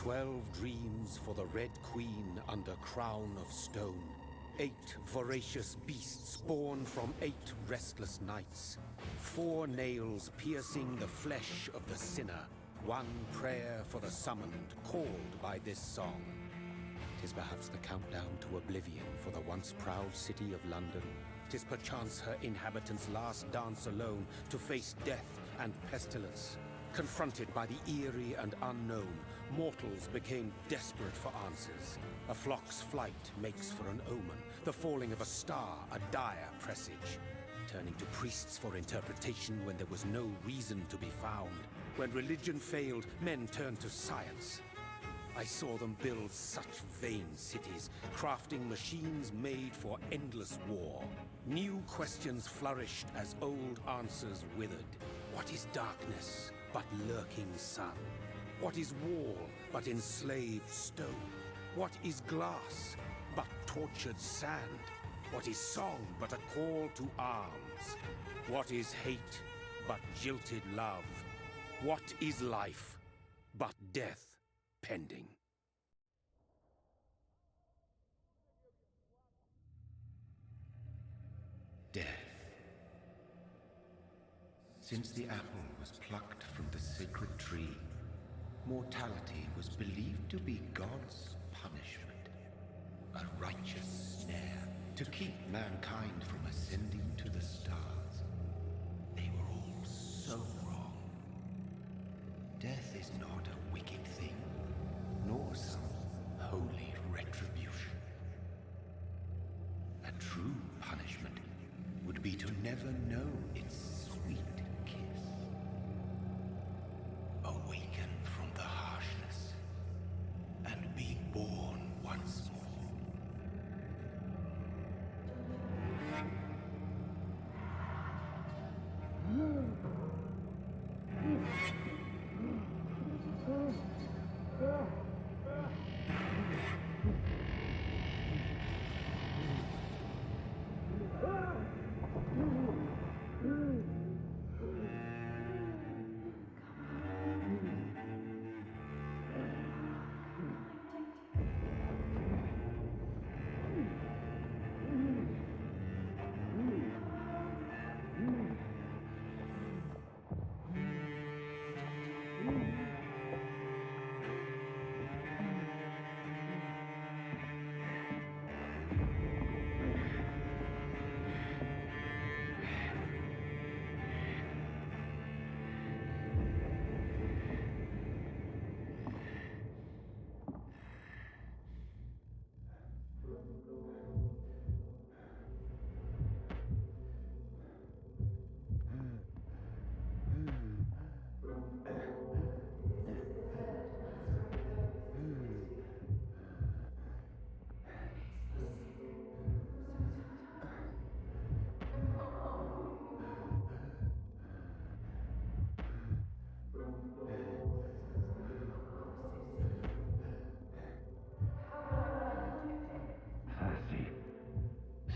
12 dreams for the Red Queen under crown of stone. 8 voracious beasts born from 8 restless nights. 4 nails piercing the flesh of the sinner. 1 prayer for the summoned, called by this song. 'Tis perhaps the countdown to oblivion for the once proud city of London. 'Tis perchance her inhabitants' last dance alone to face death and pestilence. Confronted by the eerie and unknown, mortals became desperate for answers. A flock's flight makes for an omen, the falling of a star a dire presage. Turning to priests for interpretation when there was no reason to be found. When religion failed, men turned to science. I saw them build such vain cities, crafting machines made for endless war. New questions flourished as old answers withered. What is darkness but lurking sun? What is wall but enslaved stone? What is glass but tortured sand? What is song but a call to arms? What is hate but jilted love? What is life but death pending? Death. Since the apple was plucked from the sacred tree, mortality was believed to be God's punishment. A righteous snare to keep mankind from ascending to the stars. They were all so wrong. Death is not a wicked thing, nor some holy retribution. A true punishment would be to never know its sweet kiss. Awaken from the harshness and be born once more.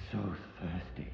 So thirsty.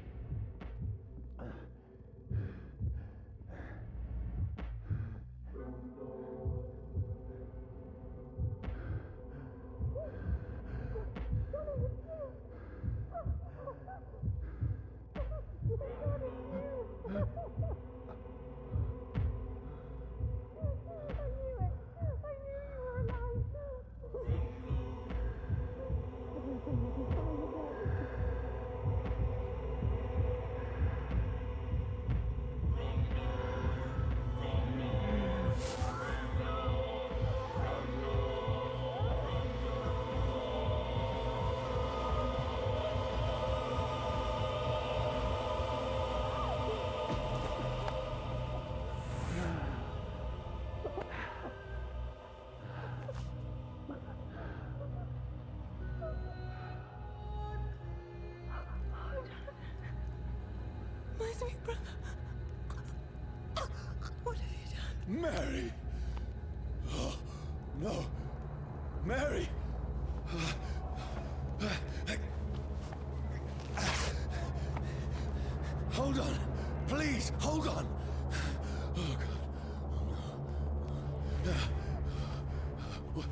What have you done? Mary! Oh, no. Mary! Hold on. Please, hold on. Oh, God.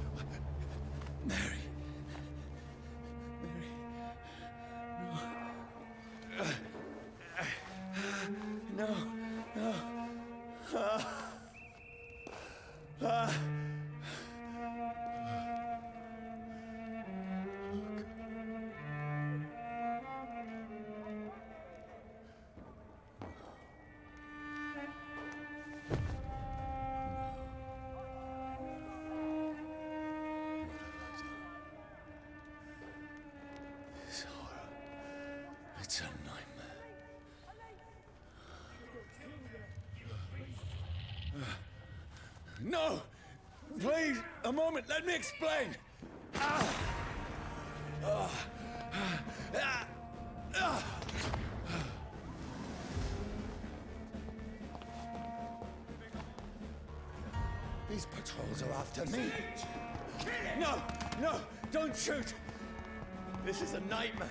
It's a nightmare. No! Please, a moment, let me explain! These patrols are after me. No! No! Don't shoot! This is a nightmare.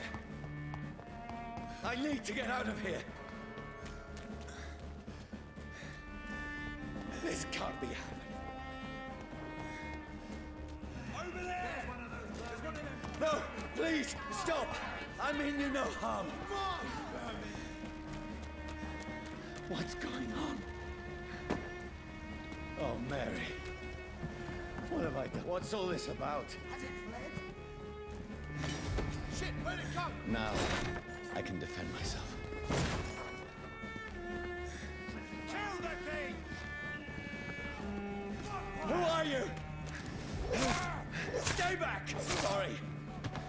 I need to get out of here. This can't be happening. Over there! There's one of them. No! Please! Stop! I mean you no harm. What's going on? Oh, Mary. What have I done? What's all this about? Has it fled? Shit, where'd it come? Now, I can defend myself. Kill the thing! Who are you? Stay back! Sorry,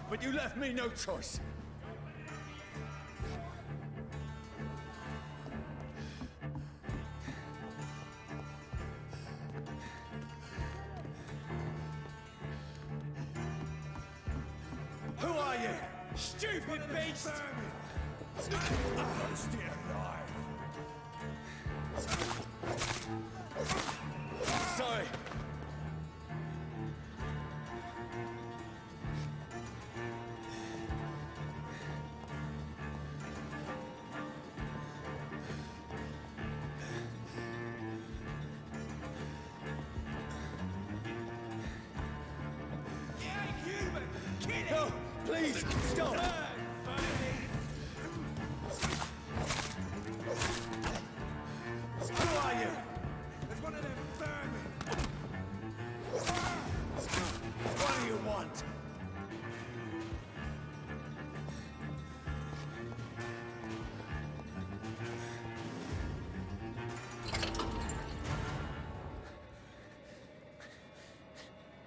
but you left me no choice. Who are you? Stupid beast! Stay alive! Sorry. No, please, stop! Who are you? There's one of them vermin! What do you want?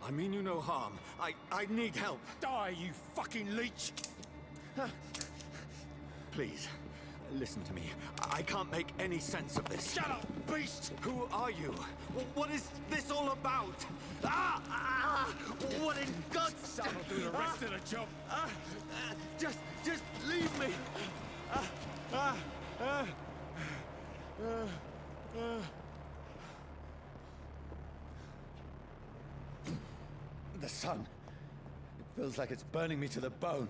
I mean you no harm. I need help. Die, you fucking leech! Please, listen to me. I can't make any sense of this. Shut up, beast! Who are you? What is this all about? What in God's name? I'll do the rest of the job. Just leave me. The sun. It feels like it's burning me to the bone.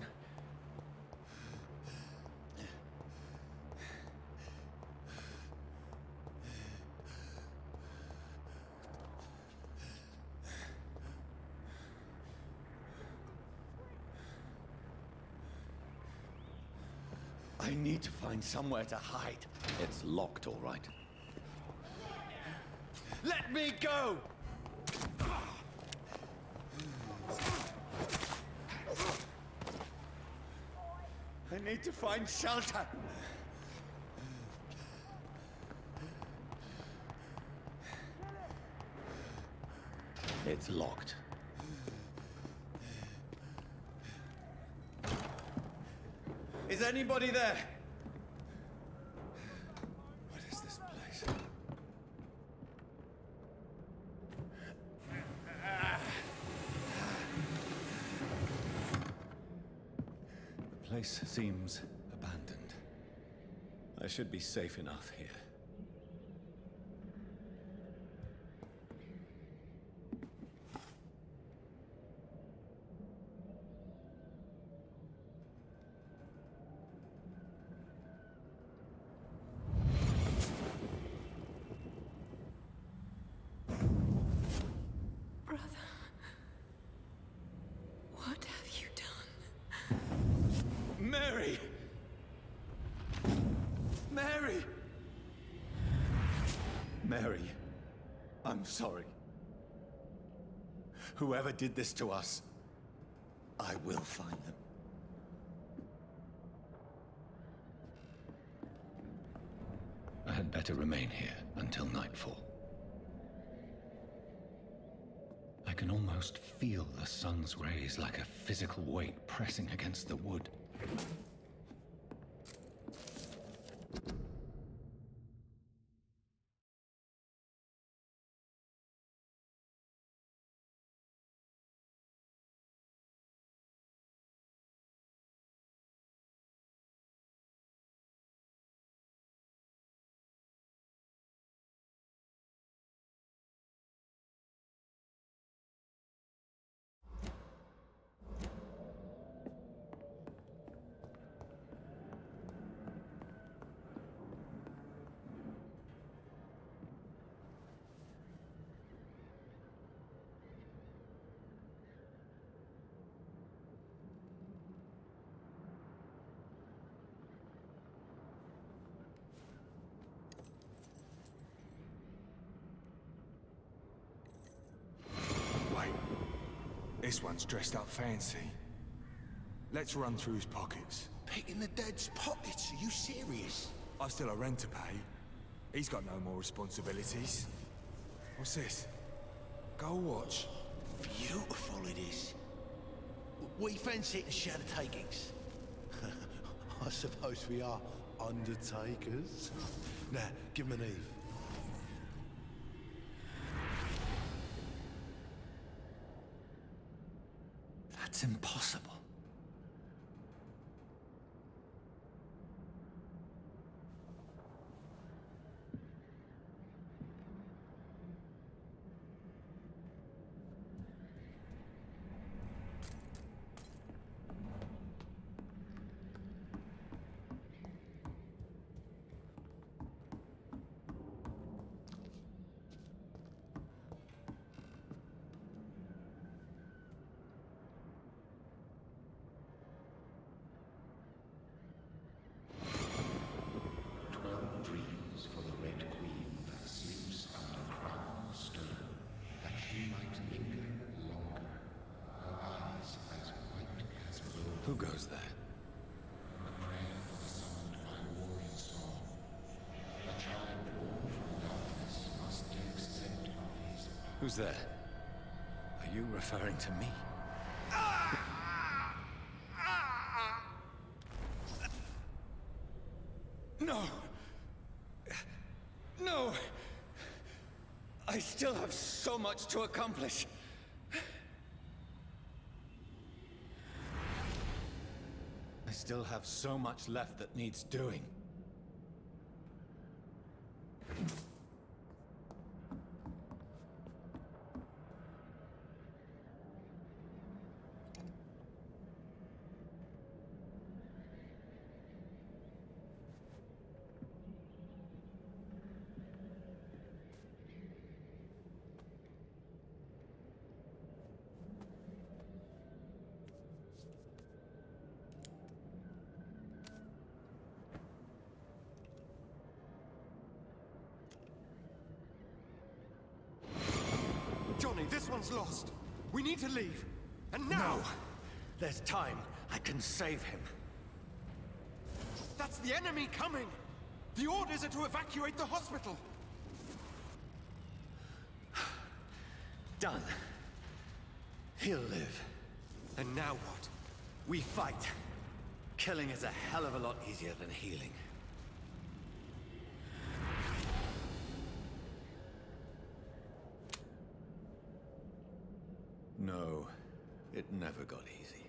I need to find somewhere to hide. It's locked, all right. Let me go! I need to find shelter. It's locked. Is anybody there? What is this place? The place seems abandoned. I should be safe enough here. What have you done? Mary! Mary! Mary, I'm sorry. Whoever did this to us, I will find them. I had better remain here until nightfall. I can almost feel the sun's rays like a physical weight pressing against the wood. This one's dressed up fancy. Let's run through his pockets. Picking the dead's pockets? Are you serious? I've still a rent to pay. He's got no more responsibilities. What's this? Gold watch. Beautiful it is. We fancy it and share the takings. I suppose we are undertakers. Now, give him an Eve. That's impossible. Who goes there? Who's there? Are you referring to me? No! No! I still have so much to accomplish. I still have so much left that needs doing. Johnny, this one's lost. We need to leave. And now! No! There's time. I can save him. That's the enemy coming! The orders are to evacuate the hospital! Done. He'll live. And now what? We fight. Killing is a hell of a lot easier than healing. No, it never got easy.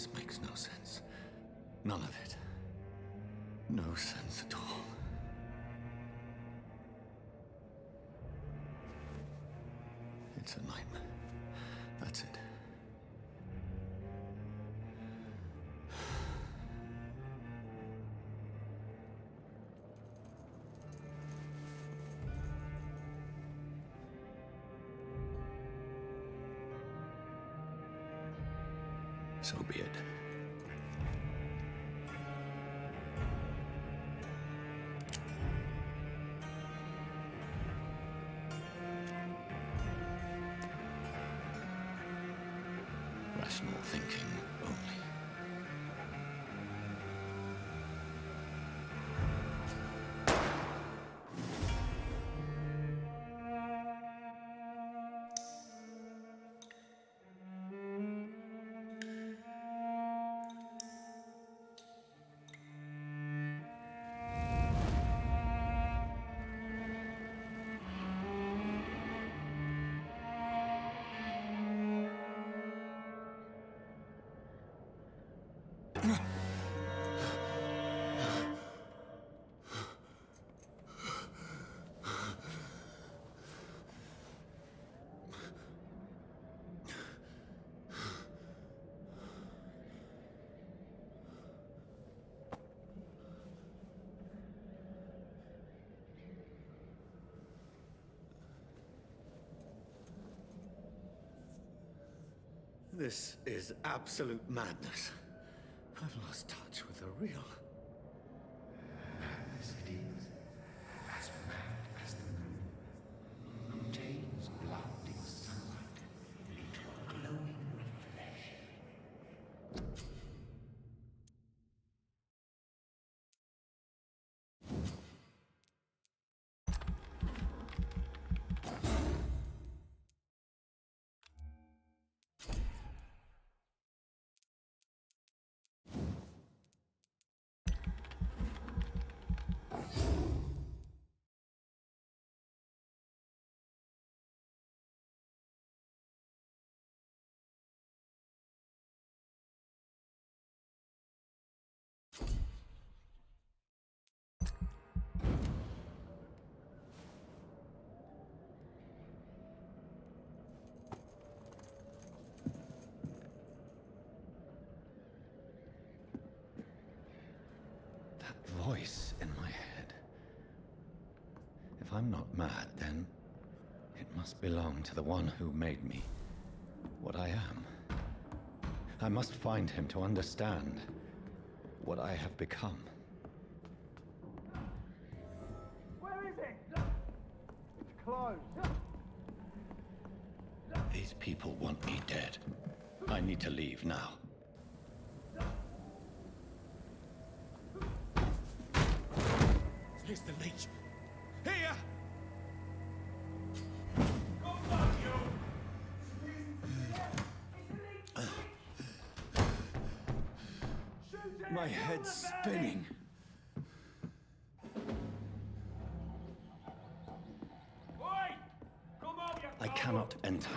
This makes no sense. None of it. No sense at all. It's a nightmare. That's it. So be it. Rational thinking only. This is absolute madness. I've lost touch with the real. Madness it is. As mad as the moon. Contains blood in sunlight, little glowing reflection. Voice in my head. If I'm not mad, then it must belong to the one who made me what I am. I must find him to understand what I have become. Where is it? It's closed. These people want me dead. I need to leave now. Here's the leech. Here! My head's spinning. I cannot enter.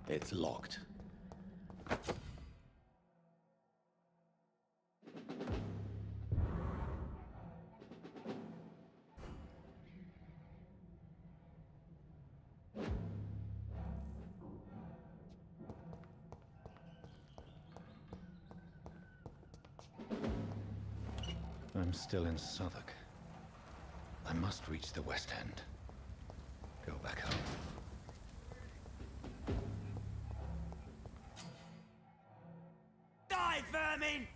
It's locked. I'm still in Southwark. I must reach the West End. Go back home. Die, vermin!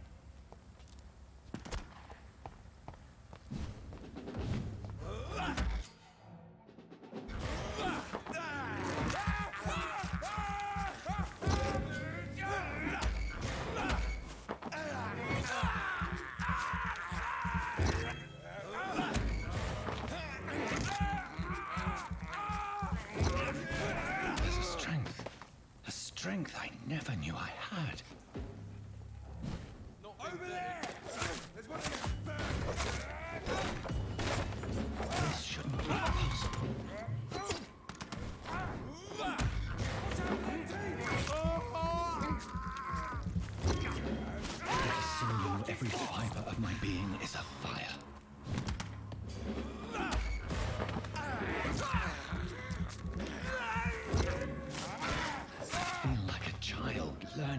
Strength I never knew I had. Over there! There's one This shouldn't be possible.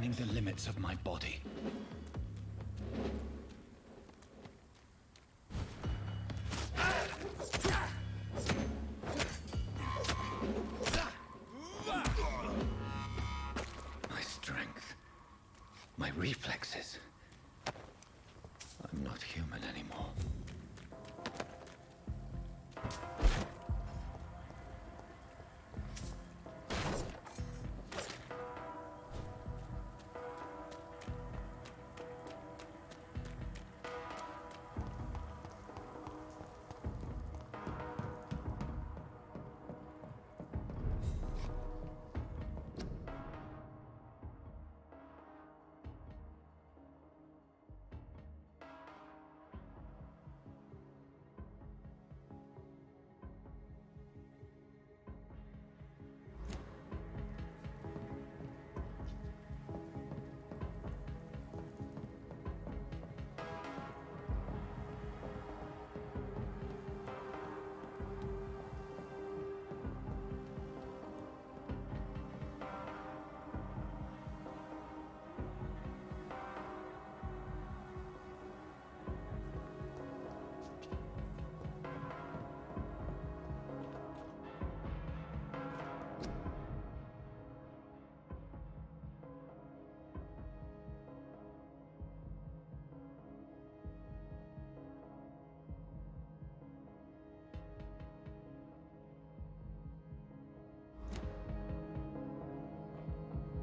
scanning the limits of my body. My strength, my reflexes. I'm not human anymore.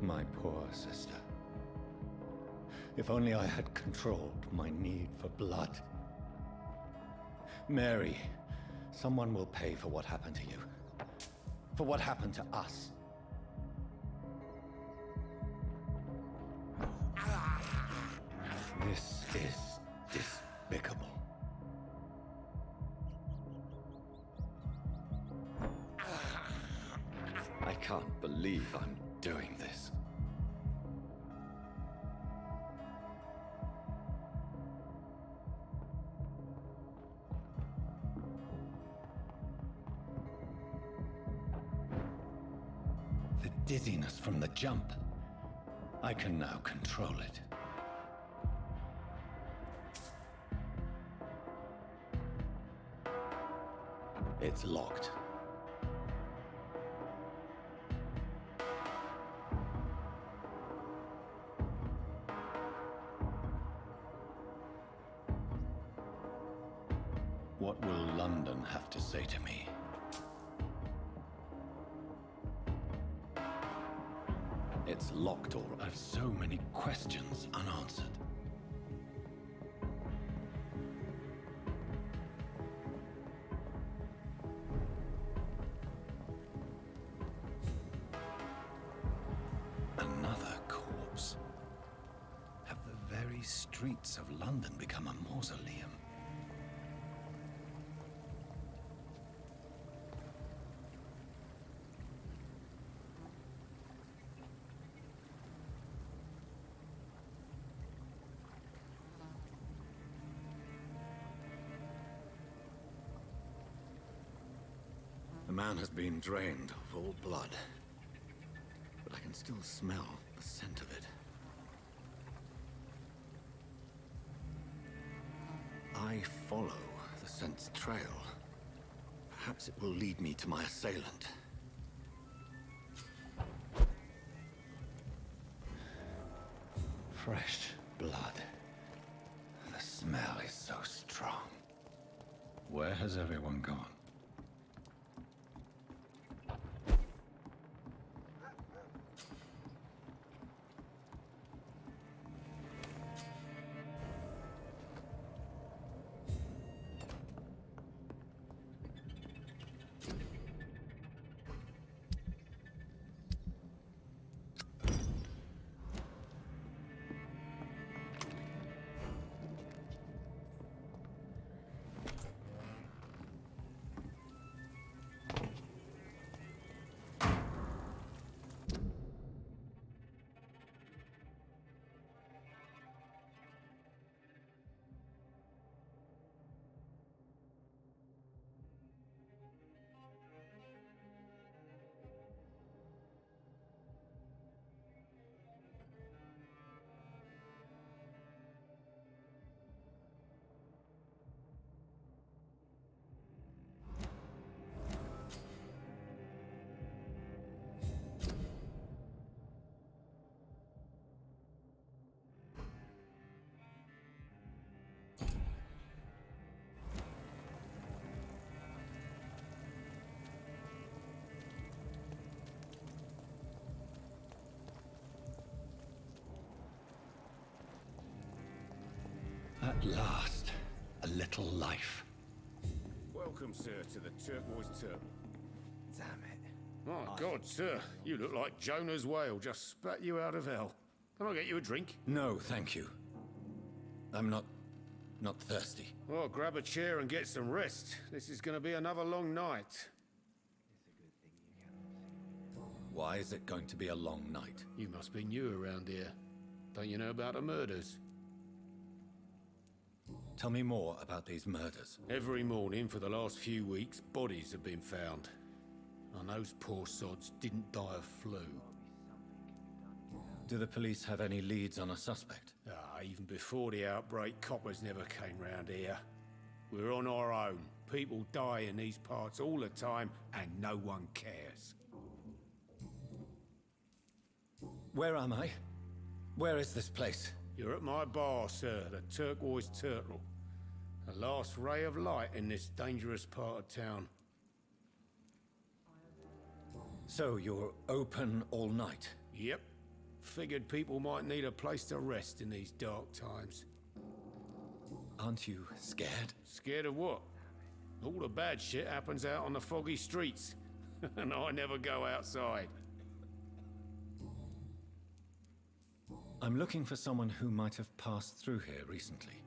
My poor sister. If only I had controlled my need for blood. Mary, someone will pay for what happened to you. For what happened to us. This is despicable. I can't believe I'm doing this. The dizziness from the jump. I can now control it. It's locked. What will London have to say to me? It's locked, or I have so many questions unanswered. Another corpse. Have the very streets of London become a mausoleum? The man has been drained of all blood, but I can still smell the scent of it. I follow the scent's trail. Perhaps it will lead me to my assailant. Fresh blood. The smell is so strong. Where has everyone gone? At last, a little life. Welcome, sir, to the Turquoise Turtle. Damn it. My God, sir, you look like Jonah's whale just spat you out of hell. Can I get you a drink? No, thank you. I'm not thirsty. Well, grab a chair and get some rest. This is going to be another long night. Why is it going to be a long night? You must be new around here. Don't you know about the murders? Tell me more about these murders. Every morning for the last few weeks, bodies have been found. And those poor sods didn't die of flu. Do the police have any leads on a suspect? Even before the outbreak, coppers never came round here. We're on our own. People die in these parts all the time, and no one cares. Where am I? Where is this place? You're at my bar, sir, the Turquoise Turtle. The last ray of light in this dangerous part of town. So you're open all night? Yep. Figured people might need a place to rest in these dark times. Aren't you scared? Scared of what? All the bad shit happens out on the foggy streets. And I never go outside. I'm looking for someone who might have passed through here recently.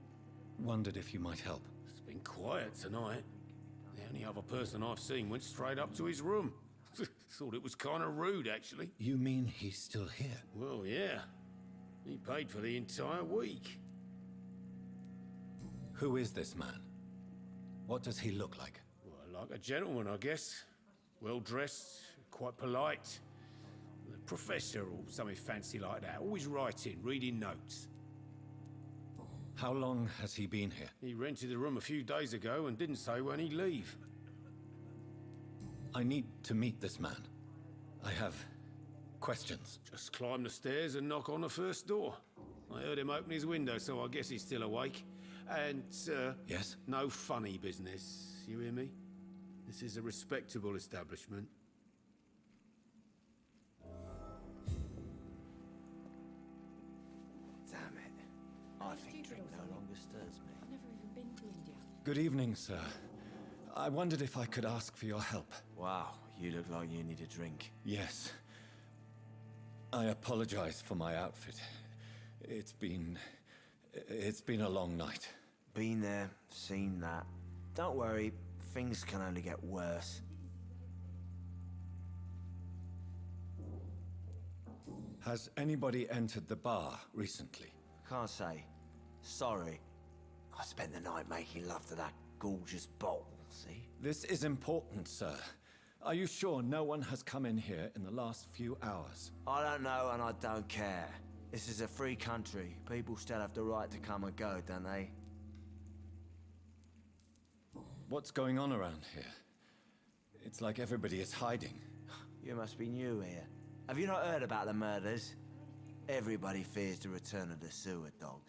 Wondered if you might help. It's been quiet tonight. The only other person I've seen went straight up to his room. Thought it was kind of rude, actually. You mean he's still here? Well, yeah. He paid for the entire week. Who is this man? What does he look like? Well, like a gentleman, I guess. Well-dressed, quite polite. A professor or something fancy like that. Always writing, reading notes. How long has he been here? He rented the room a few days ago and didn't say when he'd leave. I need to meet this man. I have questions. Just climb the stairs and knock on the first door. I heard him open his window, so I guess he's still awake. And, Yes? no funny business, you hear me? This is a respectable establishment. Damn it. I think drink no longer stirs me. I've never even been to India. Good evening, sir. I wondered if I could ask for your help. Wow, you look like you need a drink. Yes. I apologize for my outfit. It's been a long night. Been there, seen that. Don't worry, things can only get worse. Has anybody entered the bar recently? Can't say. Sorry. I spent the night making love to that gorgeous bottle, see? This is important, sir. Are you sure no one has come in here in the last few hours? I don't know and I don't care. This is a free country. People still have the right to come and go, don't they? What's going on around here? It's like everybody is hiding. You must be new here. Have you not heard about the murders? Everybody fears the return of the sewer dog.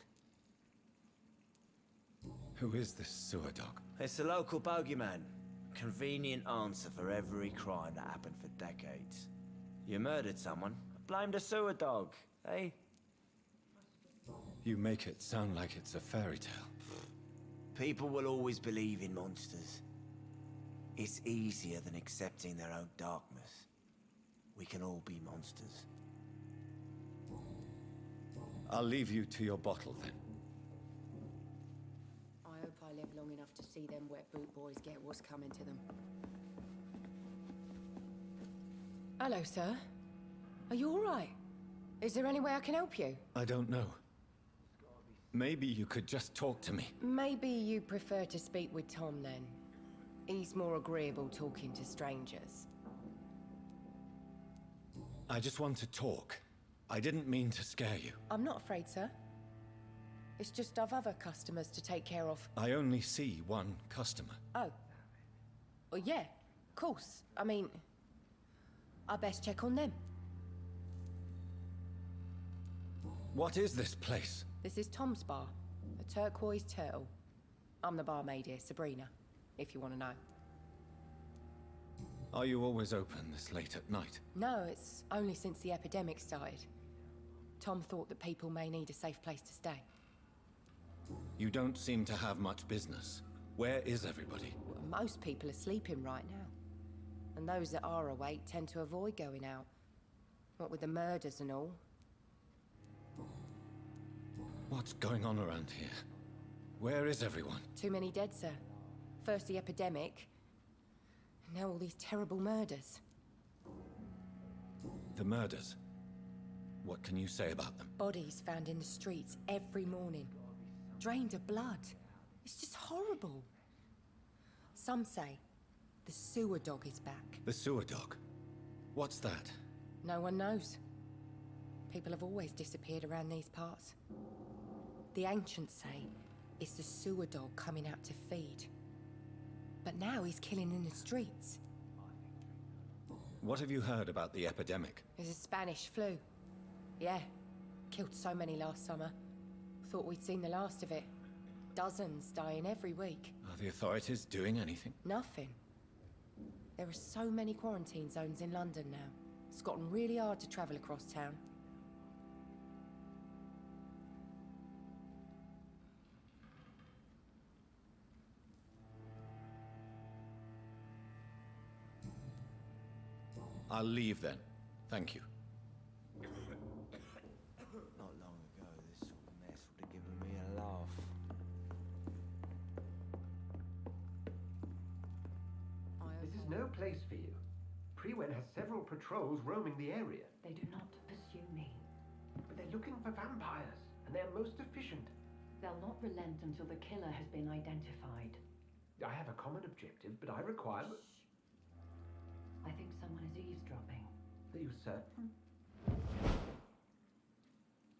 Who is this sewer dog? It's the local bogeyman. Convenient answer for every crime that happened for decades. You murdered someone, blame the sewer dog, eh? You make it sound like it's a fairy tale. People will always believe in monsters. It's easier than accepting their own darkness. We can all be monsters. I'll leave you to your bottle then. I hope I live long enough to see them wet boot boys get what's coming to them. Hello, sir. Are you all right? Is there any way I can help you? I don't know. Maybe you could just talk to me. Maybe you prefer to speak with Tom, then. He's more agreeable talking to strangers. I just want to talk. I didn't mean to scare you. I'm not afraid, sir. It's just I've other customers to take care of. I only see one customer. Oh. Well, yeah, of course. I mean, I best check on them. What is this place? This is Tom's bar, a Turquoise Turtle. I'm the barmaid here, Sabrina, if you want to know. Are you always open this late at night? No, it's only since the epidemic started. Tom thought that people may need a safe place to stay. You don't seem to have much business. Where is everybody? Well, most people are sleeping right now. And those that are awake tend to avoid going out. What with the murders and all. What's going on around here? Where is everyone? Too many dead, sir. First the epidemic, and now all these terrible murders. The murders? What can you say about them? Bodies found in the streets every morning. Drained of blood. It's just horrible. Some say the sewer dog is back. The sewer dog? What's that? No one knows. People have always disappeared around these parts. The ancients say it's the sewer dog coming out to feed. But now he's killing in the streets. What have you heard about the epidemic? There's a Spanish flu. Yeah. Killed so many last summer. Thought we'd seen the last of it. Dozens dying every week. Are the authorities doing anything? Nothing. There are so many quarantine zones in London now. It's gotten really hard to travel across town. I'll leave then. Thank you. Not long ago, this sort of mess would have given me a laugh. This is no place for you. Primo has several patrols roaming the area. They do not pursue me. But they're looking for vampires, and they're most efficient. They'll not relent until the killer has been identified. I have a common objective, but I require... I think someone is eavesdropping. Are you certain?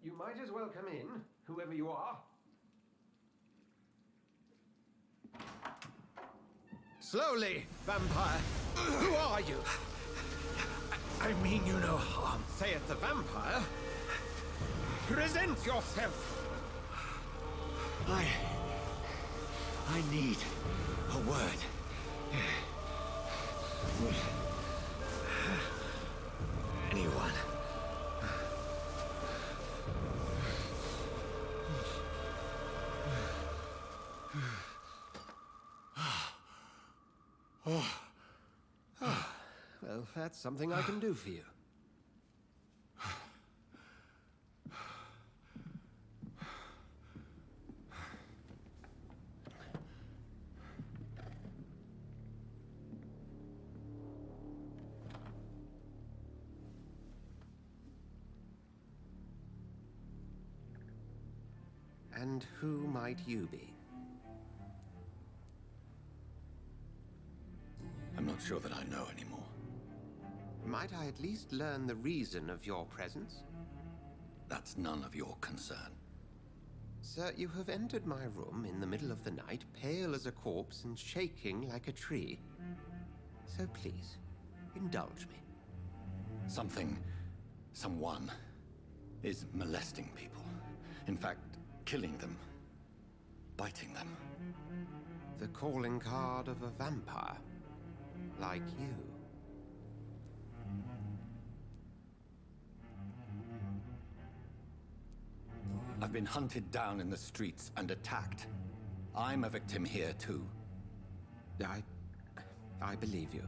You might as well come in, whoever you are. Slowly, vampire. Who are you? I mean you no harm, saith the vampire. Present yourself. I need a word. Anyone. Well, that's something I can do for you. And who might you be? I'm not sure that I know anymore. Might I at least learn the reason of your presence? That's none of your concern. Sir, you have entered my room in the middle of the night, pale as a corpse and shaking like a tree. So please, indulge me. Someone is molesting people. In fact, killing them. Biting them. The calling card of a vampire. Like you. I've been hunted down in the streets and attacked. I'm a victim here too. I believe you.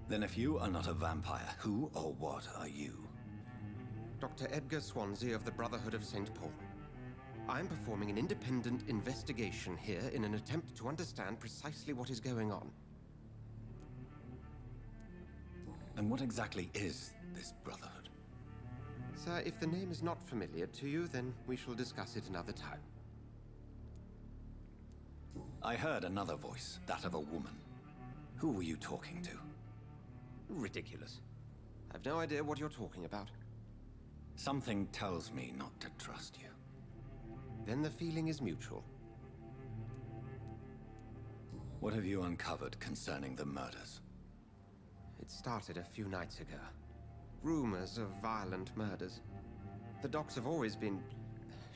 Then if you are not a vampire, who or what are you? Dr. Edgar Swansea of the Brotherhood of St. Paul. I'm performing an independent investigation here in an attempt to understand precisely what is going on. And what exactly is this Brotherhood? Sir, if the name is not familiar to you, then we shall discuss it another time. I heard another voice, that of a woman. Who were you talking to? Ridiculous. I've no idea what you're talking about. Something tells me not to trust you. Then the feeling is mutual. What have you uncovered concerning the murders? It started a few nights ago. Rumors of violent murders. The docks have always been,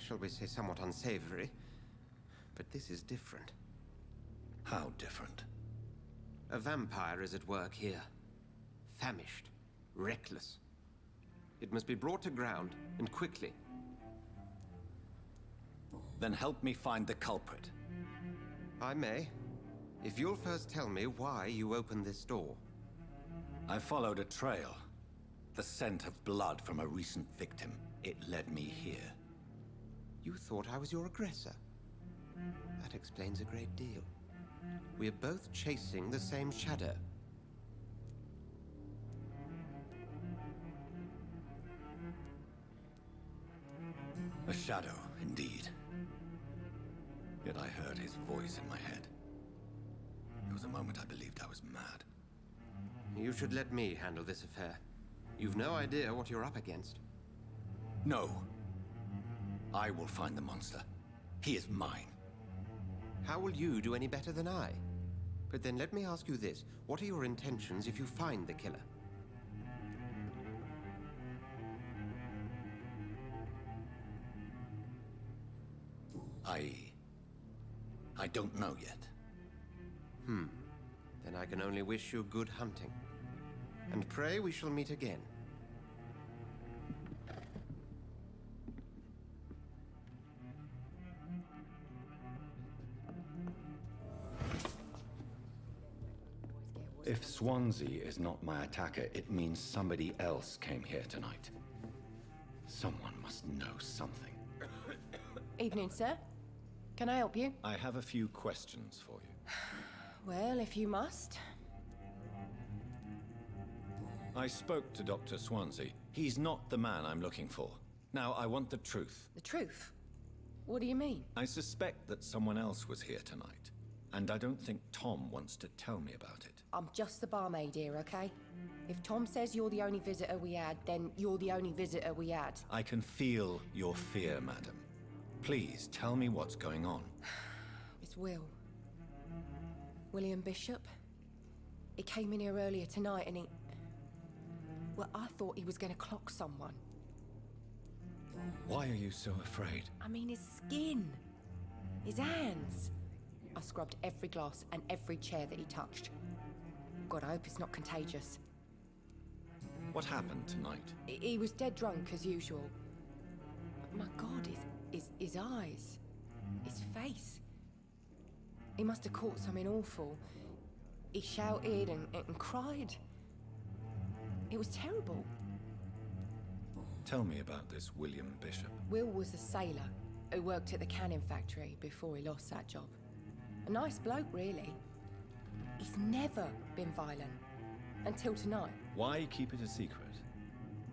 shall we say, somewhat unsavory. But this is different. How different? A vampire is at work here. Famished. Reckless. It must be brought to ground, and quickly. Then help me find the culprit. I may. If you'll first tell me why you opened this door. I followed a trail. The scent of blood from a recent victim. It led me here. You thought I was your aggressor. That explains a great deal. We're both chasing the same shadow. A shadow, indeed. Yet I heard his voice in my head. There was a moment I believed I was mad. You should let me handle this affair. You've no idea what you're up against. No. I will find the monster. He is mine. How will you do any better than I? But then let me ask you this. What are your intentions if you find the killer? I don't know yet. Then I can only wish you good hunting. And pray we shall meet again. If Swansea is not my attacker, it means somebody else came here tonight. Someone must know something. Evening, sir. Can I help you? I have a few questions for you. Well, if you must. I spoke to Dr. Swansea. He's not the man I'm looking for. Now, I want the truth. The truth? What do you mean? I suspect that someone else was here tonight, and I don't think Tom wants to tell me about it. I'm just the barmaid here, okay? If Tom says you're the only visitor we had, then you're the only visitor we had. I can feel your fear, madam. Please, tell me what's going on. It's William Bishop. He came in here earlier tonight and he... Well, I thought he was going to clock someone. Why are you so afraid? I mean, his skin. His hands. I scrubbed every glass and every chair that he touched. God, I hope it's not contagious. What happened tonight? He was dead drunk, as usual. But my God, his eyes. His face. He must have caught something awful. He shouted and cried. It was terrible. Tell me about this William Bishop. Will was a sailor who worked at the canning factory before he lost that job. A nice bloke, really. He's never been violent. Until tonight. Why keep it a secret?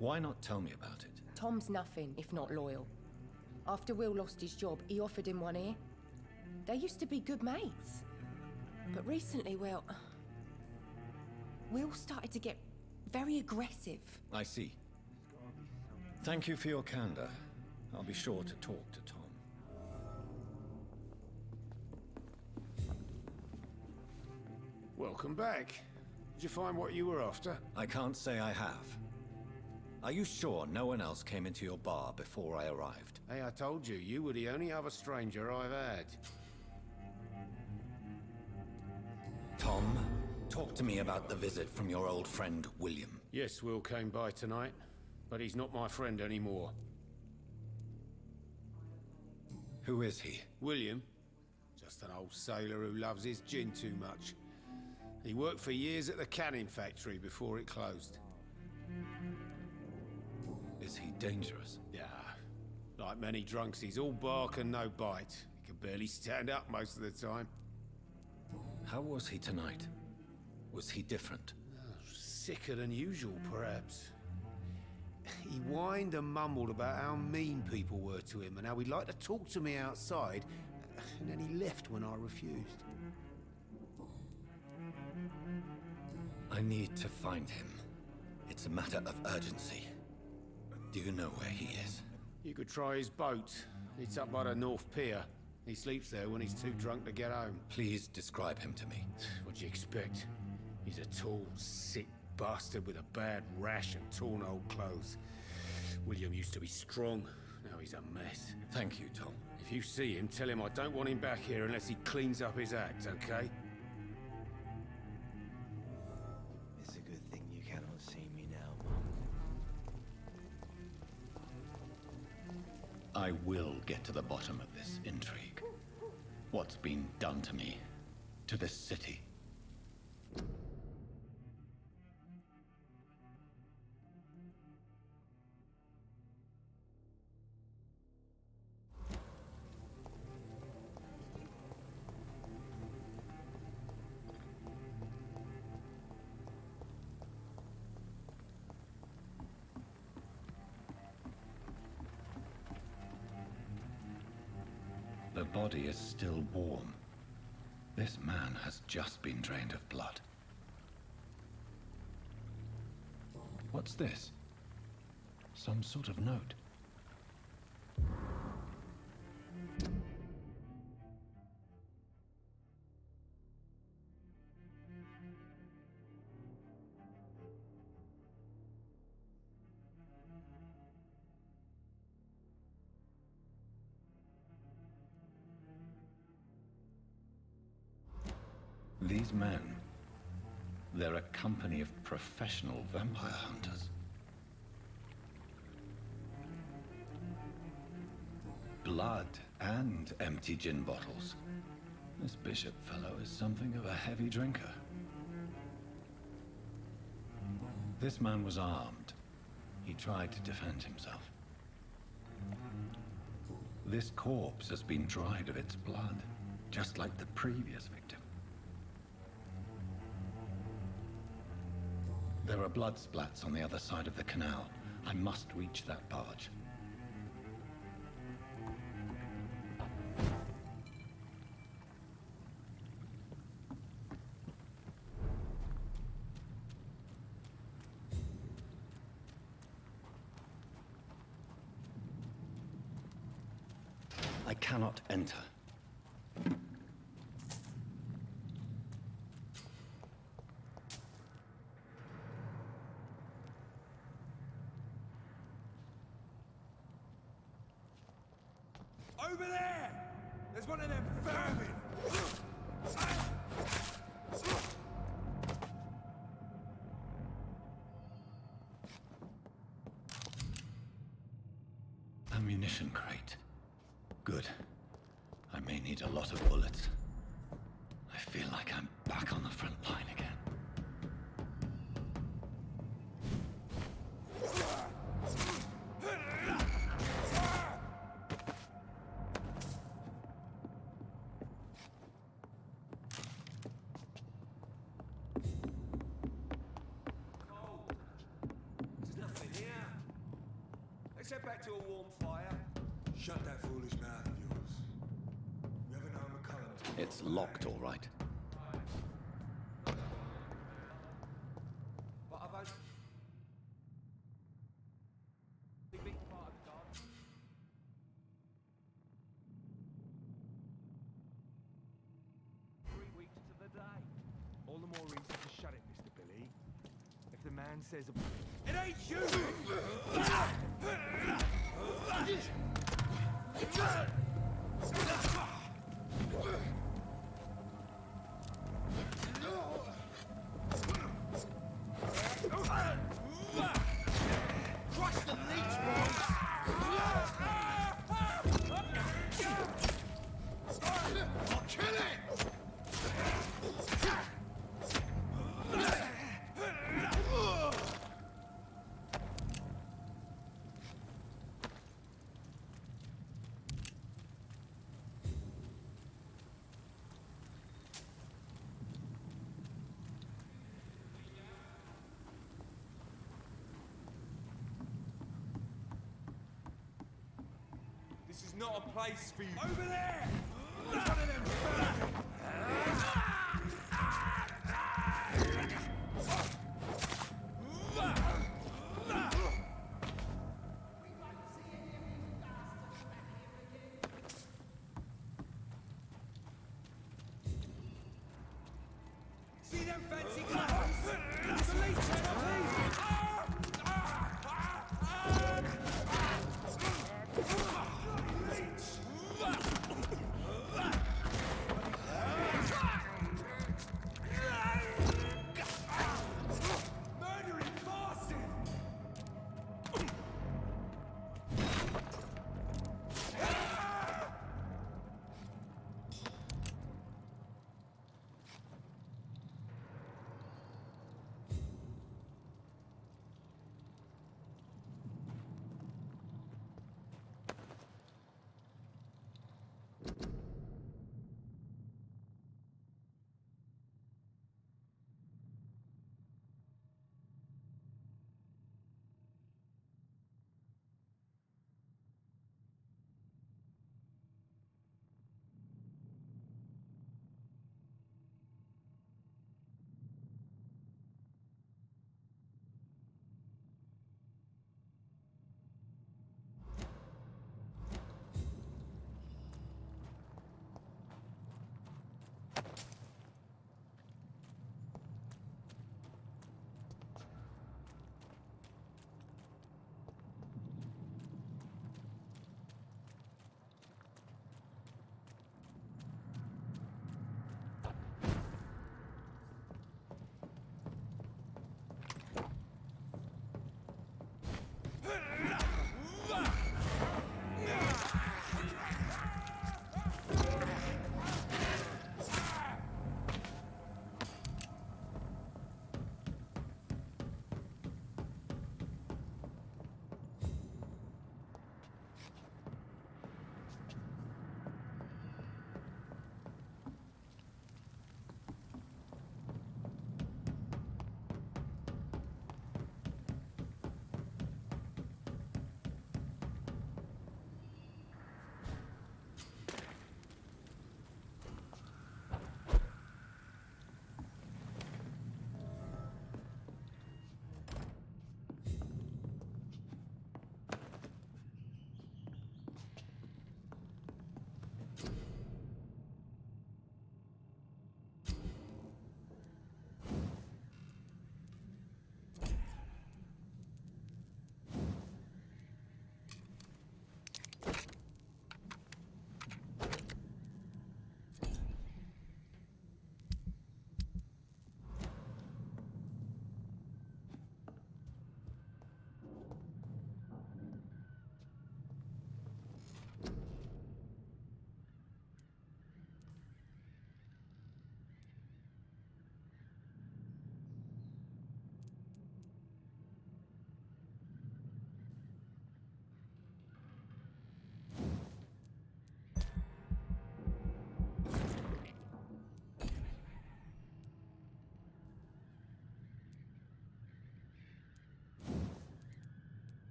Why not tell me about it? Tom's nothing if not loyal. After Will lost his job, he offered him one ear. They used to be good mates. But recently, well... Will started to get very aggressive. I see. Thank you for your candor. I'll be sure to talk to Tom. Welcome back. Did you find what you were after? I can't say I have. Are you sure no one else came into your bar before I arrived? Hey, I told you, you were the only other stranger I've had. Tom, talk to me about the visit from your old friend, William. Yes, Will came by tonight, but he's not my friend anymore. Who is he? William? Just an old sailor who loves his gin too much. He worked for years at the canning factory before it closed. Is he dangerous? Yeah. Like many drunks, he's all bark and no bite. He can barely stand up most of the time. How was he tonight? Was he different? Sicker than usual, perhaps. He whined and mumbled about how mean people were to him and how he'd like to talk to me outside, and then he left when I refused. I need to find him. It's a matter of urgency. Do you know where he is? You could try his boat. It's up by the North Pier. He sleeps there when he's too drunk to get home. Please describe him to me. What'd you expect? He's a tall, sick bastard with a bad rash and torn old clothes. William used to be strong. Now he's a mess. Thank you, Tom. If you see him, tell him I don't want him back here unless he cleans up his act, okay? It's a good thing you cannot see me now, I will get to the bottom of this intrigue. What's been done to me, to this city. The body is still warm. This man has just been drained of blood. What's this? Some sort of note. These men, they're a company of professional vampire hunters. Blood and empty gin bottles. This bishop fellow is something of a heavy drinker. This man was armed. He tried to defend himself. This corpse has been dried of its blood, just like the previous victim. There are blood splats on the other side of the canal. I must reach that barge. I cannot enter. Over there! There's one of them vermin! Ammunition crate. Good. I may need a lot of bullets. I feel like I'm back on the front line again. Let's head back to a warm fire. Shut that foolish mouth of yours. You ever know McCullum? It's locked, all right. What have I? Big part of the garden. 3 weeks to the day. All the more reason to shut it, Mr. Billy. If the man says it ain't you! Crush the leech, boys! I'll kill it! This is not a place for you. Over there! One of them vermin! See them fancy clothes? The leech channel, please!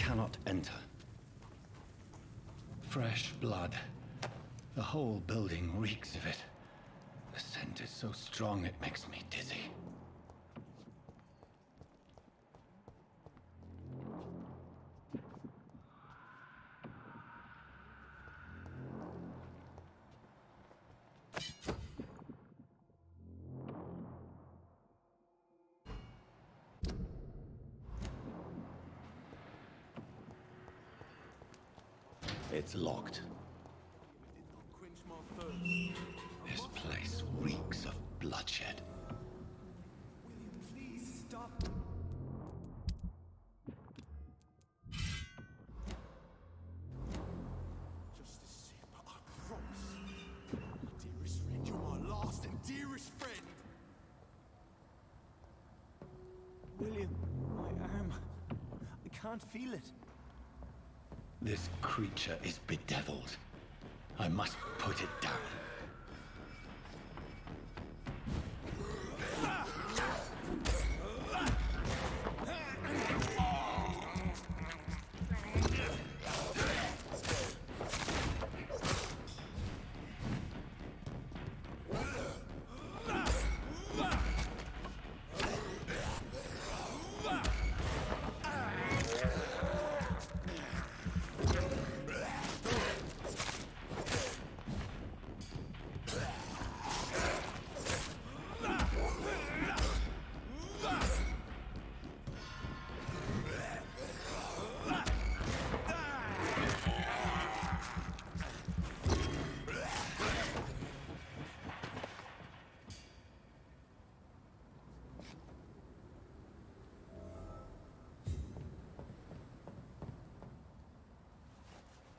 cannot enter. Fresh blood. The whole building reeks of it. The scent is so strong it makes me dizzy. It's locked. This place reeks of bloodshed. William, please stop. Just a sip, I promise. Dearest friend, you're my last and dearest friend. William, my arm. I can't feel it. This creature is bedeviled. I must put it down.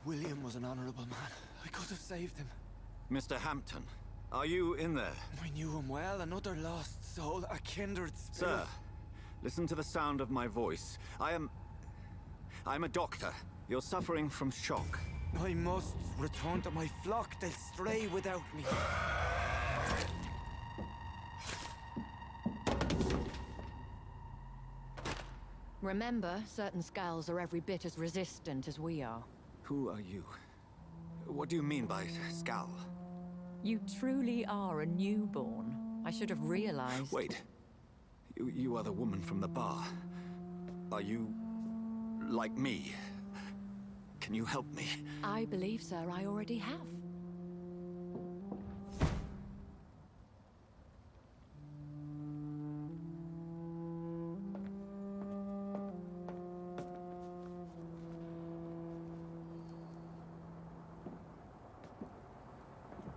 William was an honorable man. I could have saved him. Mr. Hampton, are you in there? I knew him well, another lost soul, a kindred spirit. Sir, listen to the sound of my voice. I'm a doctor. You're suffering from shock. I must return to my flock. They'll stray without me. Remember, certain skulls are every bit as resistant as we are. Who are you? What do you mean by skull? You truly are a newborn. I should have realized. Wait. You are the woman from the bar. Are you like me? Can you help me? I believe, sir, I already have.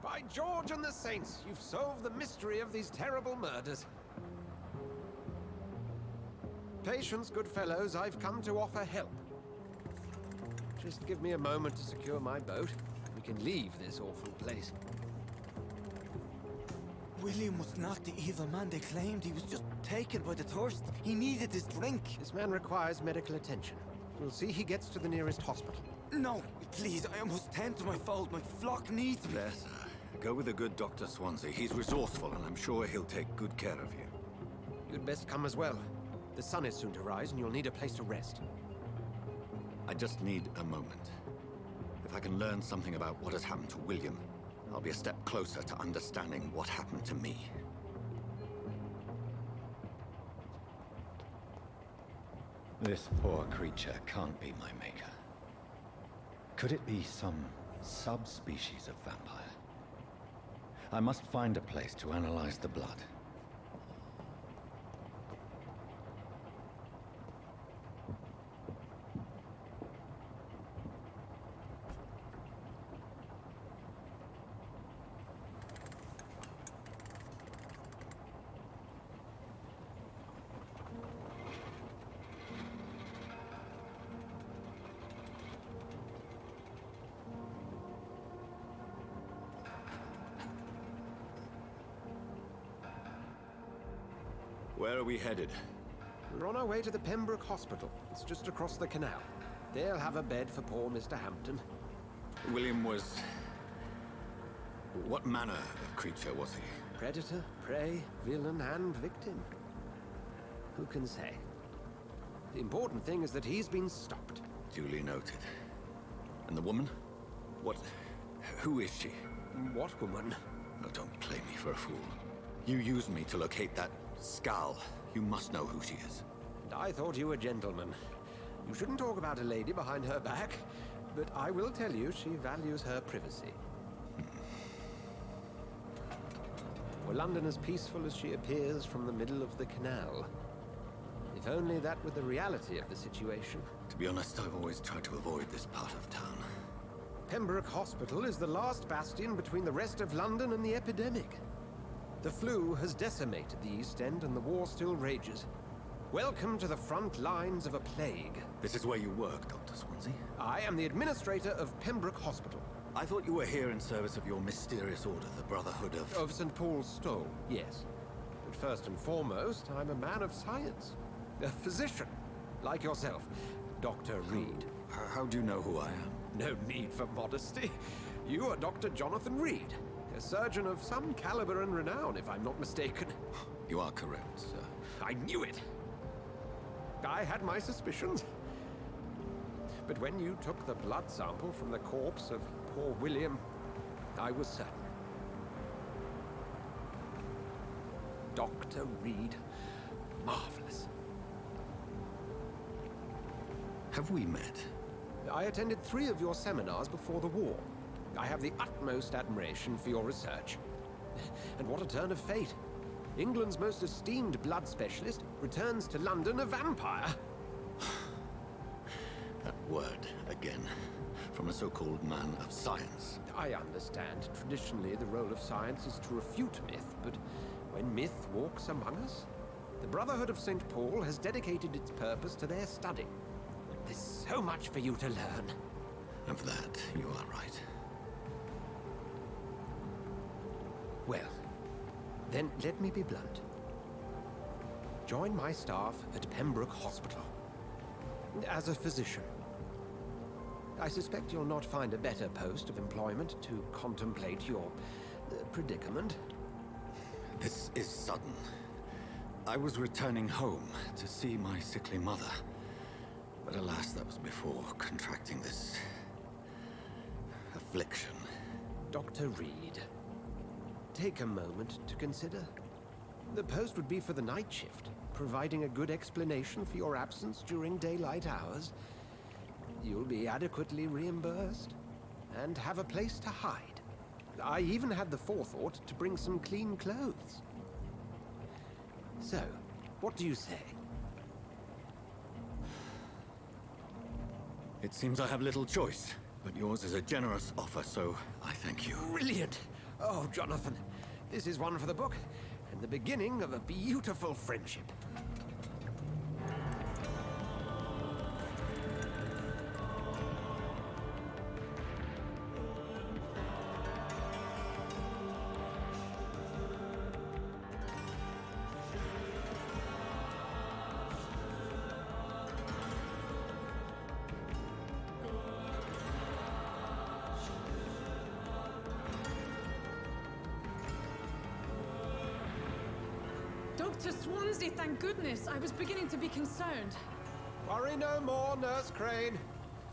By George and the Saints, you've solved the mystery of these terrible murders. Patience, good fellows, I've come to offer help. Just give me a moment to secure my boat. We can leave this awful place. William was not the evil man they claimed. He was just taken by the thirst. He needed his drink. This man requires medical attention. We'll see he gets to the nearest hospital. No, please, I must tend to my fold. My flock needs me. There, sir. Go with the good Dr. Swansea. He's resourceful, and I'm sure he'll take good care of you. You'd best come as well. The sun is soon to rise, and you'll need a place to rest. I just need a moment. If I can learn something about what has happened to William, I'll be a step closer to understanding what happened to me. This poor creature can't be my maker. Could it be some subspecies of vampire? I must find a place to analyze the blood. Where are we headed? We're on our way to the Pembroke Hospital. It's just across the canal. They'll have a bed for poor Mr. Hampton. William was... What manner of creature was he? Predator, prey, villain, and victim. Who can say? The important thing is that he's been stopped. Duly noted. And the woman? Who is she? What woman? Oh, don't play me for a fool. You used me to locate that skull. You must know who she is. And I thought you a gentleman. You shouldn't talk about a lady behind her back, but I will tell you she values her privacy. Were London as peaceful as she appears from the middle of the canal? If only that were the reality of the situation. To be honest, I've always tried to avoid this part of town. Pembroke Hospital is the last bastion between the rest of London and the epidemic. The flu has decimated the East End and the war still rages. Welcome to the front lines of a plague. This is where you work, Dr. Swansea? I am the administrator of Pembroke Hospital. I thought you were here in service of your mysterious order, the Brotherhood of... Of St. Paul's Stole, yes. But first and foremost, I'm a man of science. A physician, like yourself, Dr. Reed. How do you know who I am? No need for modesty. You are Dr. Jonathan Reed, a surgeon of some caliber and renown, if I'm not mistaken. You are correct, sir. I knew it! I had my suspicions. But when you took the blood sample from the corpse of poor William, I was certain. Dr. Reed. Marvelous. Have we met? I attended 3 of your seminars before the war. I have the utmost admiration for your research. And what a turn of fate. England's most esteemed blood specialist returns to London a vampire. That word, again. From a so-called man of science. I understand. Traditionally, the role of science is to refute myth, but when myth walks among us, the Brotherhood of St. Paul has dedicated its purpose to their study. There's so much for you to learn. Of that, you are right. Well, then let me be blunt. Join my staff at Pembroke Hospital. As a physician. I suspect you'll not find a better post of employment to contemplate your predicament. This is sudden. I was returning home to see my sickly mother. But alas, that was before contracting this... affliction. Dr. Reed, take a moment to consider. The post would be for the night shift, providing a good explanation for your absence during daylight hours. You'll be adequately reimbursed, and have a place to hide. I even had the forethought to bring some clean clothes. So, what do you say? It seems I have little choice, but yours is a generous offer, so I thank you. Brilliant! Oh, Jonathan, this is one for the book, and the beginning of a beautiful friendship. Dr. Swansea, thank goodness. I was beginning to be concerned. Worry no more, Nurse Crane,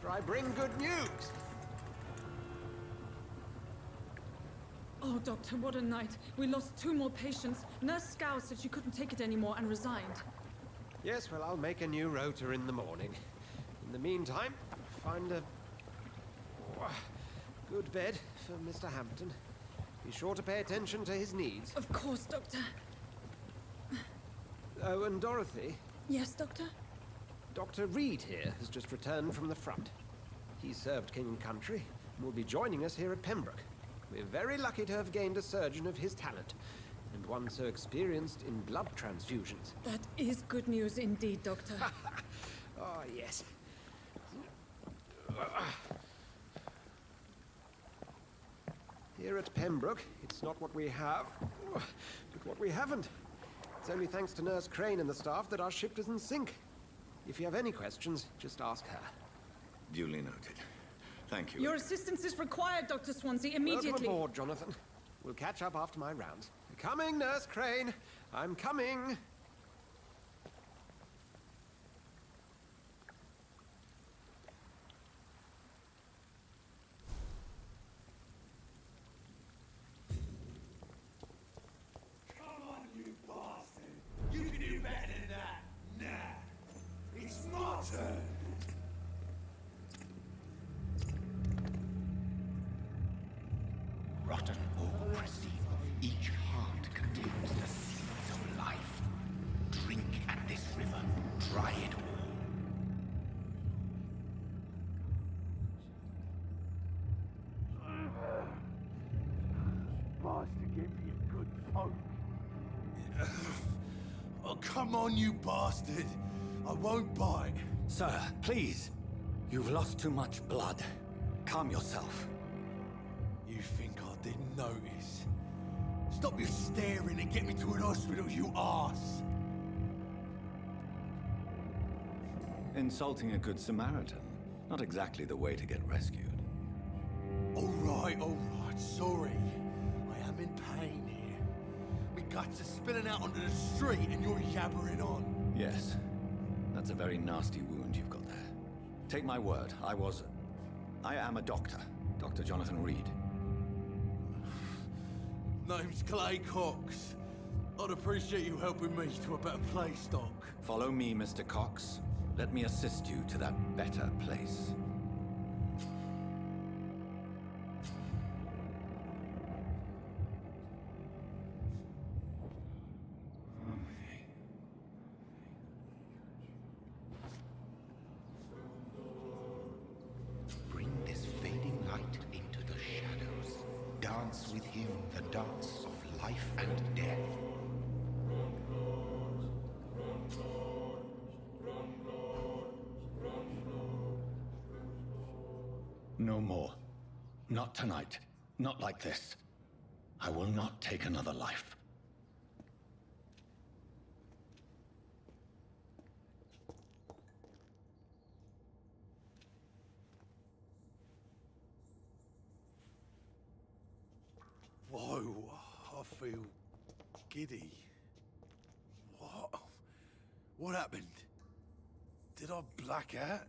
for I bring good news. Oh, Doctor, what a night. We lost 2 more patients. Nurse Scow said she couldn't take it anymore and resigned. Yes, well, I'll make a new rota in the morning. In the meantime, find a good bed for Mr. Hampton. Be sure to pay attention to his needs. Of course, Doctor. Oh, and Dorothy? Yes, Doctor? Dr. Reed here has just returned from the front. He served King and Country and will be joining us here at Pembroke. We're very lucky to have gained a surgeon of his talent, and one so experienced in blood transfusions. That is good news indeed, Doctor. Oh, yes. Here at Pembroke, it's not what we have, but what we haven't. It's only thanks to Nurse Crane and the staff that our ship doesn't sink. If you have any questions, just ask her. Duly noted. Thank you. Your assistance is required, Dr. Swansea, immediately. Welcome aboard, Jonathan. We'll catch up after my rounds. Coming, Nurse Crane. I'm coming. Doctor! Rotten or pristine, each heart contains the seeds of life. Drink at this river, try it all. Bastard gave me a good poke. Oh, come on, you bastard! I won't bite. Sir, please. You've lost too much blood. Calm yourself. You think I didn't notice? Stop your staring and get me to an hospital, you arse! Insulting a good Samaritan. Not exactly the way to get rescued. All right, sorry. I am in pain here. My guts are spilling out onto the street and you're yabbering on. Yes. That's a very nasty wound you've got there. Take my word, I am a doctor. Dr. Jonathan Reed. Name's Clay Cox. I'd appreciate you helping me to a better place, Doc. Follow me, Mr. Cox. Let me assist you to that better place. Bring this fading light into the shadows. Dance with him the dance of life and death. No more. Not tonight. Not like this. I will not take another life. Whoa, I feel giddy. What? What happened? Did I black out?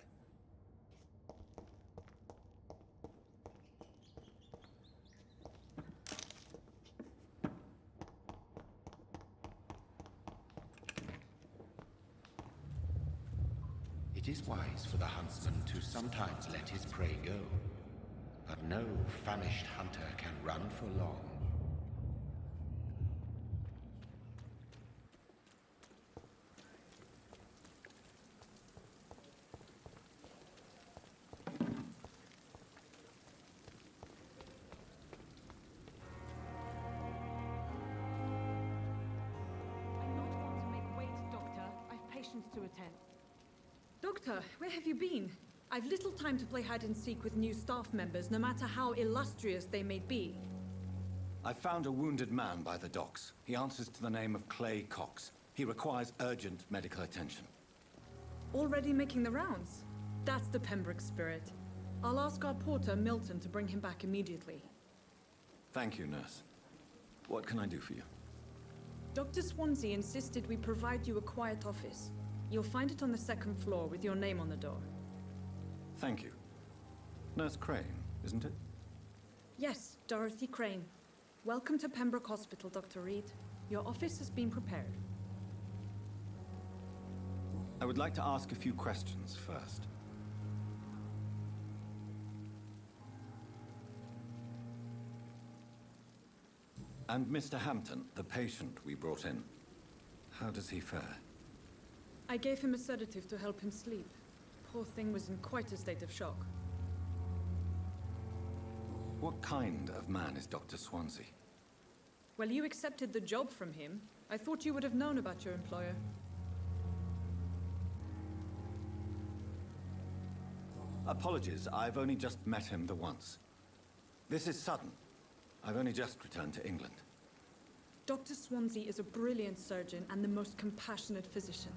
It is wise for the huntsman to sometimes let his prey go, but no famished hunter can run for long. I'm not one to make wait, Doctor. I've patients to attend. Doctor, where have you been? I've little time to play hide and seek with new staff members, no matter how illustrious they may be. I found a wounded man by the docks. He answers to the name of Clay Cox. He requires urgent medical attention. Already making the rounds? That's the Pembroke spirit. I'll ask our porter, Milton, to bring him back immediately. Thank you, nurse. What can I do for you? Dr. Swansea insisted we provide you a quiet office. You'll find it on the second floor with your name on the door. Thank you. Nurse Crane, isn't it? Yes, Dorothy Crane. Welcome to Pembroke Hospital, Dr. Reed. Your office has been prepared. I would like to ask a few questions first. And Mr. Hampton, the patient we brought in, how does he fare? I gave him a sedative to help him sleep. Poor thing was in quite a state of shock. What kind of man is Dr. Swansea? Well, you accepted the job from him. I thought you would have known about your employer. Apologies, I've only just met him the once. This is sudden. I've only just returned to England. Dr. Swansea is a brilliant surgeon and the most compassionate physician.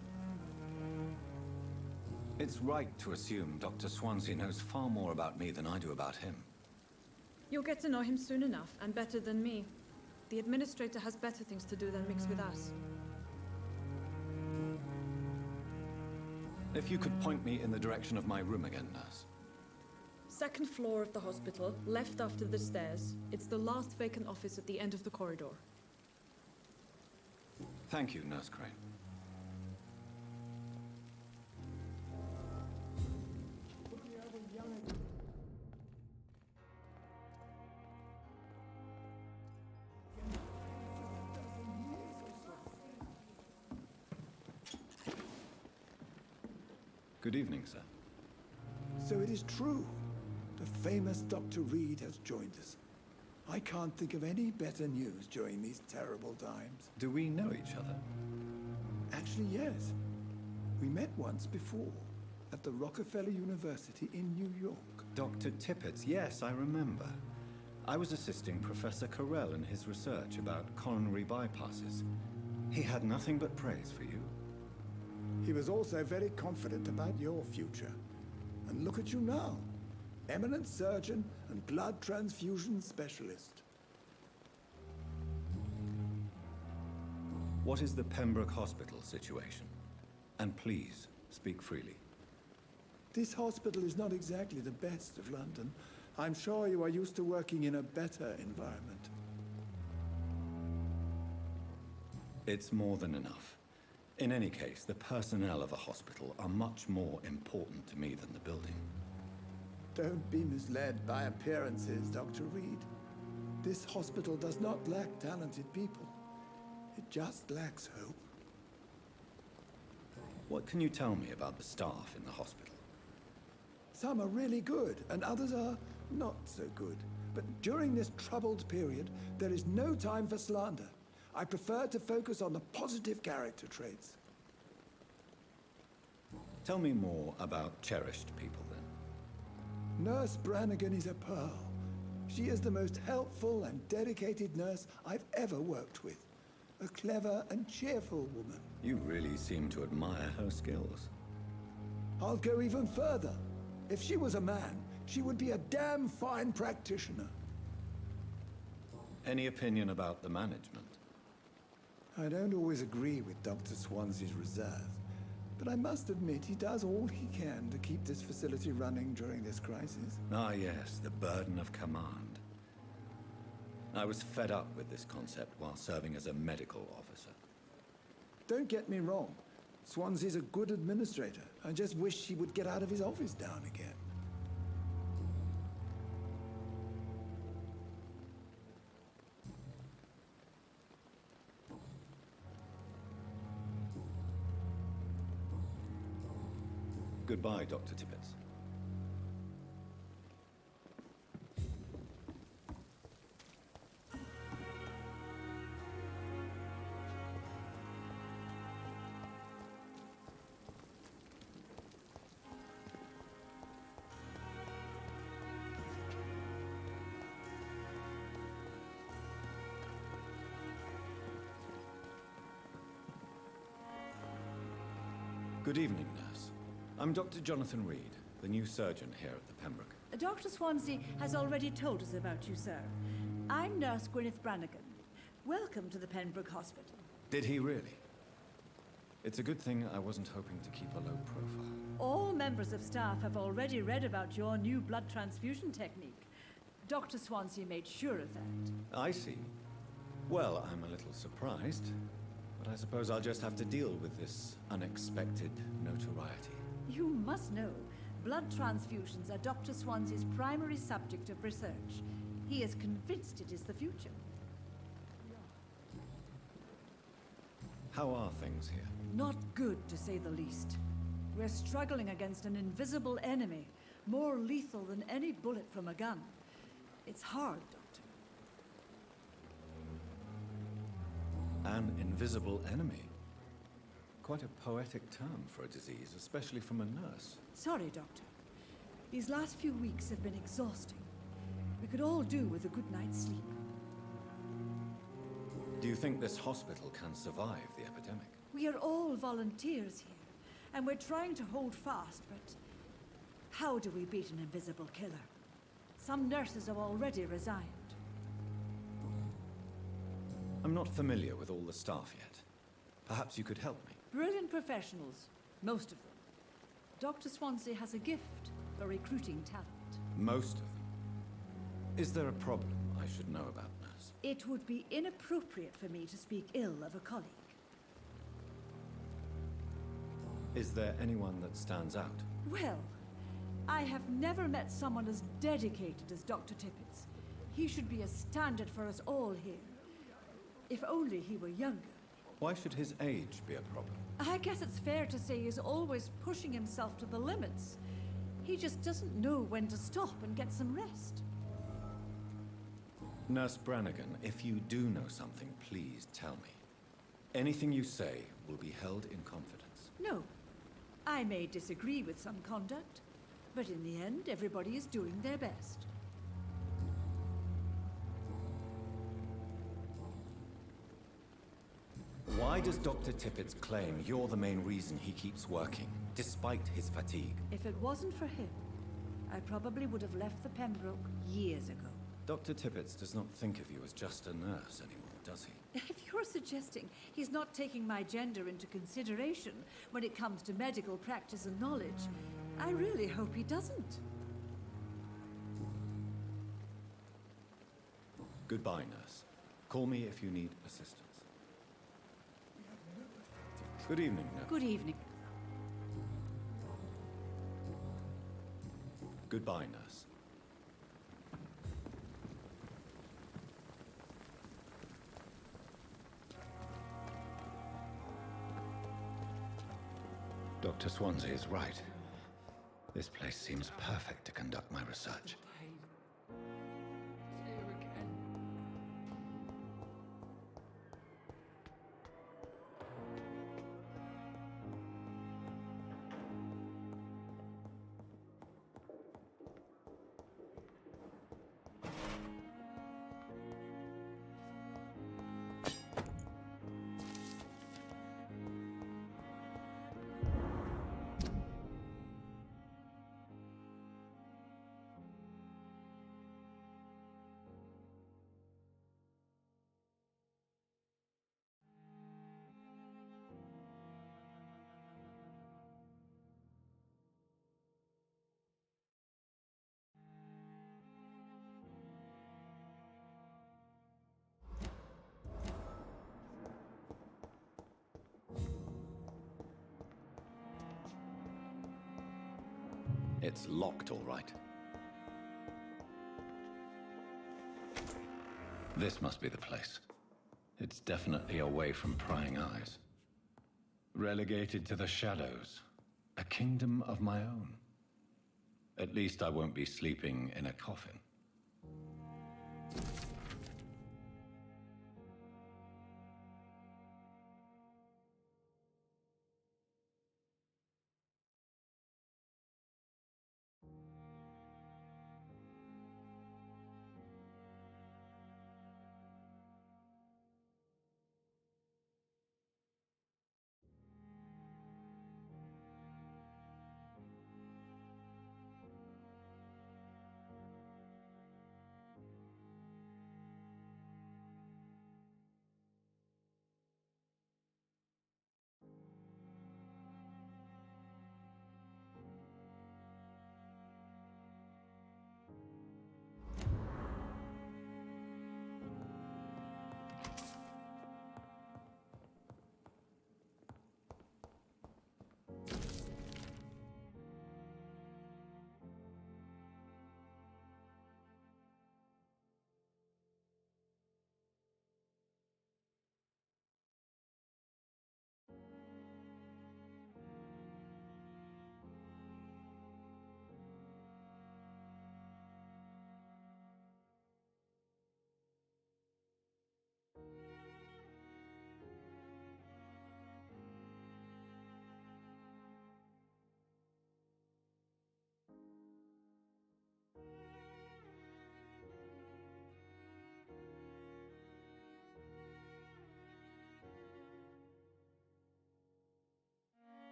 It's right to assume Dr. Swansea knows far more about me than I do about him. You'll get to know him soon enough, and better than me. The administrator has better things to do than mix with us. If you could point me in the direction of my room again, nurse. Second floor of the hospital, left after the stairs. It's the last vacant office at the end of the corridor. Thank you, Nurse Crane. Good evening, sir. So it is true. The famous Dr. Reed has joined us. I can't think of any better news during these terrible times. Do we know each other? Actually, yes. We met once before, at the Rockefeller University in New York. Dr. Tippett, yes, I remember. I was assisting Professor Carell in his research about coronary bypasses. He had nothing but praise for you. He was also very confident about your future. And look at you now. Eminent surgeon and blood transfusion specialist. What is the Pembroke Hospital situation? And please, speak freely. This hospital is not exactly the best of London. I'm sure you are used to working in a better environment. It's more than enough. In any case, the personnel of a hospital are much more important to me than the building. Don't be misled by appearances, Dr. Reed. This hospital does not lack talented people. It just lacks hope. What can you tell me about the staff in the hospital? Some are really good, and others are not so good. But during this troubled period, there is no time for slander. I prefer to focus on the positive character traits. Tell me more about cherished people, then. Nurse Brannigan is a pearl. She is the most helpful and dedicated nurse I've ever worked with. A clever and cheerful woman. You really seem to admire her skills. I'll go even further. If she was a man, she would be a damn fine practitioner. Any opinion about the management? I don't always agree with Dr. Swansea's reserve, but I must admit he does all he can to keep this facility running during this crisis. Ah, yes, the burden of command. I was fed up with this concept while serving as a medical officer. Don't get me wrong. Swansea's a good administrator. I just wish he would get out of his office down again. Goodbye, Dr. Tippett. Good evening, nurse. I'm Dr. Jonathan Reed, the new surgeon here at the Pembroke. Dr. Swansea has already told us about you, sir. I'm Nurse Gwyneth Brannigan. Welcome to the Pembroke Hospital. Did he really? It's a good thing I wasn't hoping to keep a low profile. All members of staff have already read about your new blood transfusion technique. Dr. Swansea made sure of that. I see. Well, I'm a little surprised, but I suppose I'll just have to deal with this unexpected notoriety. You must know, blood transfusions are Dr. Swansea's primary subject of research. He is convinced it is the future. How are things here? Not good, to say the least. We're struggling against an invisible enemy, more lethal than any bullet from a gun. It's hard, Doctor. An invisible enemy? Quite a poetic term for a disease, especially from a nurse. Sorry, Doctor. These last few weeks have been exhausting. We could all do with a good night's sleep. Do you think this hospital can survive the epidemic? We are all volunteers here, and we're trying to hold fast, but how do we beat an invisible killer? Some nurses have already resigned. I'm not familiar with all the staff yet. Perhaps you could help me. Brilliant professionals, most of them. Dr. Swansea has a gift for recruiting talent. Most of them? Is there a problem I should know about, nurse? It would be inappropriate for me to speak ill of a colleague. Is there anyone that stands out? Well, I have never met someone as dedicated as Dr. Tippett's. He should be a standard for us all here. If only he were younger. Why should his age be a problem? I guess it's fair to say he's always pushing himself to the limits. He just doesn't know when to stop and get some rest. Nurse Brannigan, if you do know something, please tell me. Anything you say will be held in confidence. No. I may disagree with some conduct, but in the end, everybody is doing their best. Why does Dr. Tippett's claim you're the main reason he keeps working, despite his fatigue? If it wasn't for him, I probably would have left the Pembroke years ago. Dr. Tippett does not think of you as just a nurse anymore, does he? If you're suggesting he's not taking my gender into consideration when it comes to medical practice and knowledge, I really hope he doesn't. Goodbye, nurse. Call me if you need assistance. Good evening, nurse. Good evening. Goodbye, nurse. Dr. Swansea is right. This place seems perfect to conduct my research. It's locked, all right. This must be the place. It's definitely away from prying eyes. Relegated to the shadows. A kingdom of my own. At least I won't be sleeping in a coffin.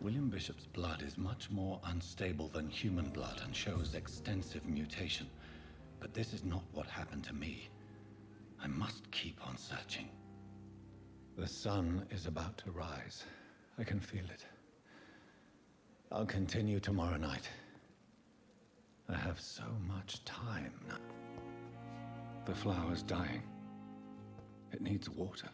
William Bishop's blood is much more unstable than human blood and shows extensive mutation. But this is not what happened to me. I must keep on searching. The sun is about to rise. I can feel it. I'll continue tomorrow night. I have so much time now. The flower's dying. It needs water.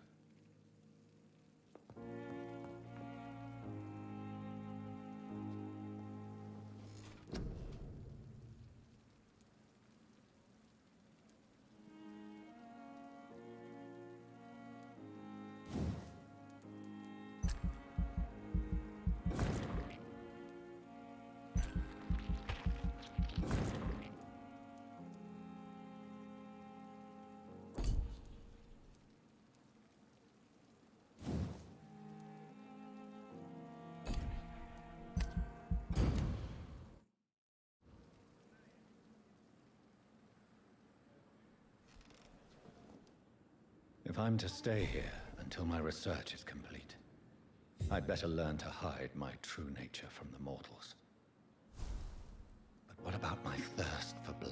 If I'm to stay here until my research is complete, I'd better learn to hide my true nature from the mortals. But what about my thirst for blood?